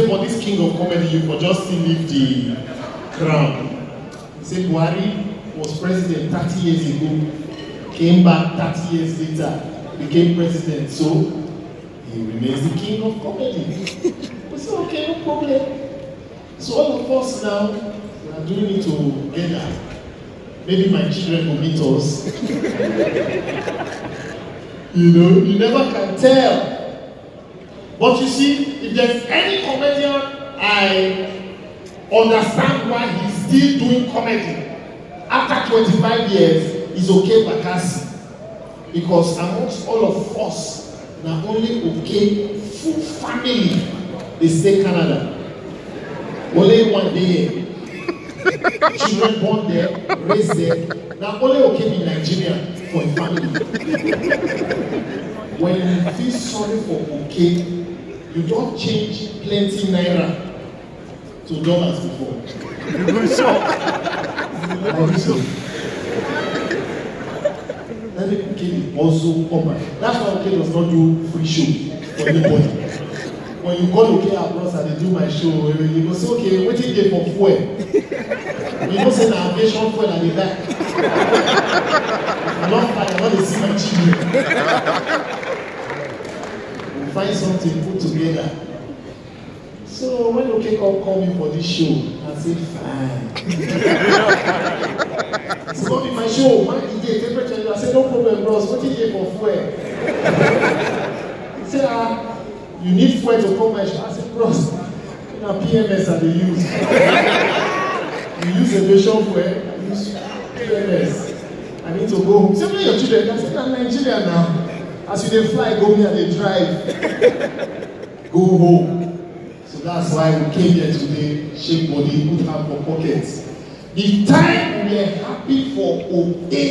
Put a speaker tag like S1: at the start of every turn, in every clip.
S1: For this king of comedy, you for just still leave the crown. He said Buhari was president 30 years ago, came back 30 years later, became president, so he remains the king of comedy. We said, okay, no problem. So all of us now, we are doing it together. Maybe my children will meet us. You never can tell. But you see, if there's any comedian I understand why he's still doing comedy after 25 years, is Oke Bakassi. Because amongst all of us, not only Oke, full family, they stay Canada. Only one day. Children born there, raised there. Now only Oke in Nigeria for a family. When you feel sorry for Oke, you don't change plenty naira to dollars before. Let me Oke also come back. That's why Oke does not do free show for anybody. When you call Oke abroad and they do my show, you go say, okay, waiting there for fuel. You know, say na aviation fuel and they die. Long time, I want to see my children. We'll find something put together. So when Oke call me for this show, I say, fine. It's going to be my show. My DJ, temperature. I say, no problem, bros. Waiting there for fuel. He say, you need fuel to come my show. I said, bros, PMS that they use. You use aviation fuel, I use PMS. I need to go home. Say, where your children? I said, I'm Nigerian now. As you they fly, go here, they drive. Go home. So that's why we came here today, shake body, put hand for pockets. The time we are happy for Oke,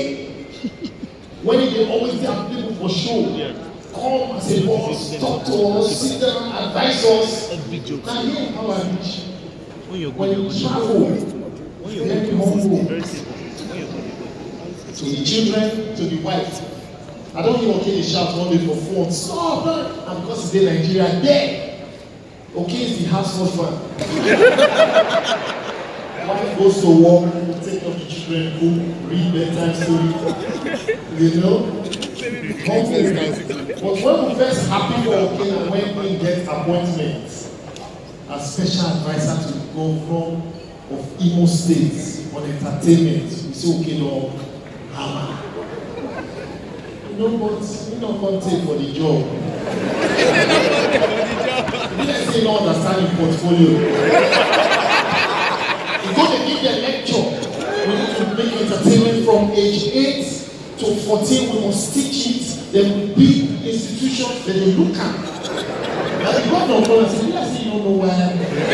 S1: when they always have people for show. Yeah. Come as a boss, talk to us, sit down, advise us. Now here in our beach, when you travel, very humble to the children, to the wife. I don't hear Oke dey shout one day for phone. Stop! And because it's in Nigeria, there, Oke is the house husband. Wife goes to work, take care of the children, cook, read bedtime story. You know? But when we first happy for Oke and when we get appointments as special advisor to the governor of Imo State on entertainment, we say Oke no hammer. You know what? We don't come take for the job. Let's say you don't understand the portfolio. You're going to give them lecture. We need to make entertainment from age 8 to 14. We must teach it. There will be institutions that they look at. Now the governor of Ghana said, let's say you don't know why I'm here.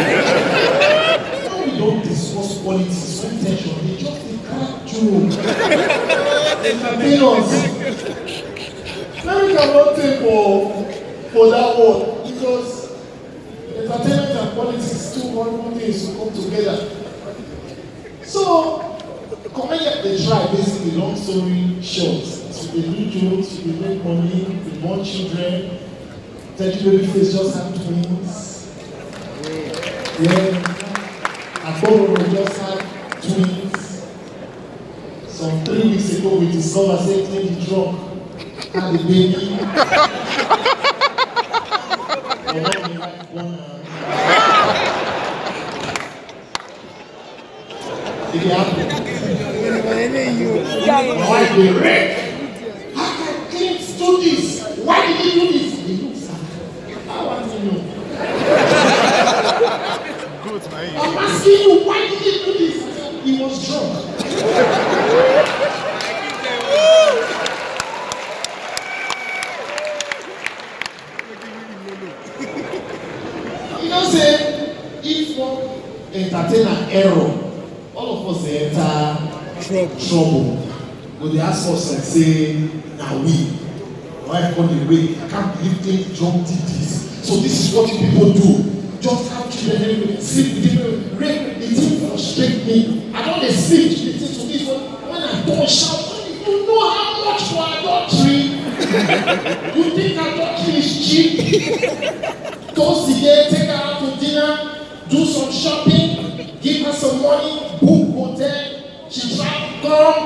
S1: Now we don't discuss politics, no tension. They just crack joke. Entertainers. Now we cannot take for that one because entertainment and politics two horrible things to come together. So, comedians they try basically long story short. So they do jokes, they make money, they born children. Teddy Babyface just had twins. Yeah. Akporo just had twins. Some 3 weeks ago we discovered say the drunk had a baby. Did it happen? Why they wreck? How can kids do this? Why did he do this? He looks like, I want to know. I'm asking you, why did he do this? I said, he was drunk. You know, say, if one entertain an error, all of us they enter trouble. But they ask us and say, now we, wife on the way, I can't believe they drunk did this. So this is what you people do. Just have children, sleep with them, rape, the thing frustrate me. I don't sleep, the thing to this one. When I don't shout, you know how much for adultery? You think adultery is cheap? Toast the day, take her out to dinner, do some shopping, give her some money, book hotel, she travel, come,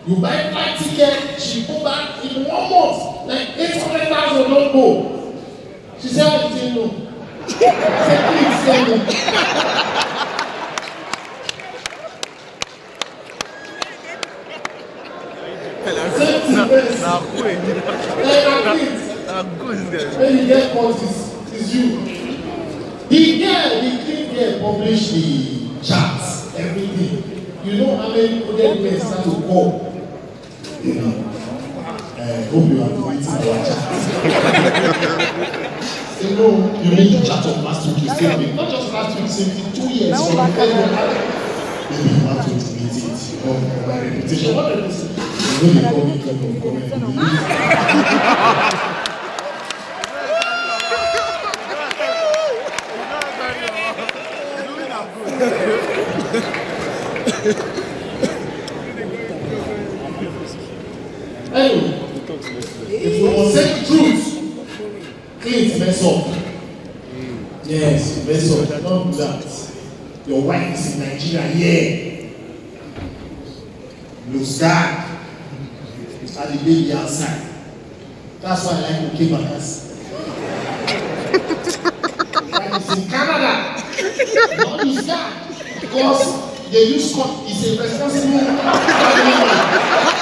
S1: you buy flight ticket, she go back in 1 month, like 800,000 don't go. She said, I didn't know. I said, please send me. When you get caught, it's you. The clean girl published the charts, everything. You know how many men start to call. You know, hope you are waiting our chat. You know, you need the chat of last week, you still be, not just last week, same 2 years. So maybe you have to intimidate it. You know, my reputation. What is it? You know, they call me from comment. Anyway, if we must say the truth, Clint mess up. Yes, you mess up. Don't do that. Your wife is in Nigeria here. Lose God. And the baby outside. That's why I like to keep my house. That is in Canada. Not lose God. Because they use court is a responsible family man.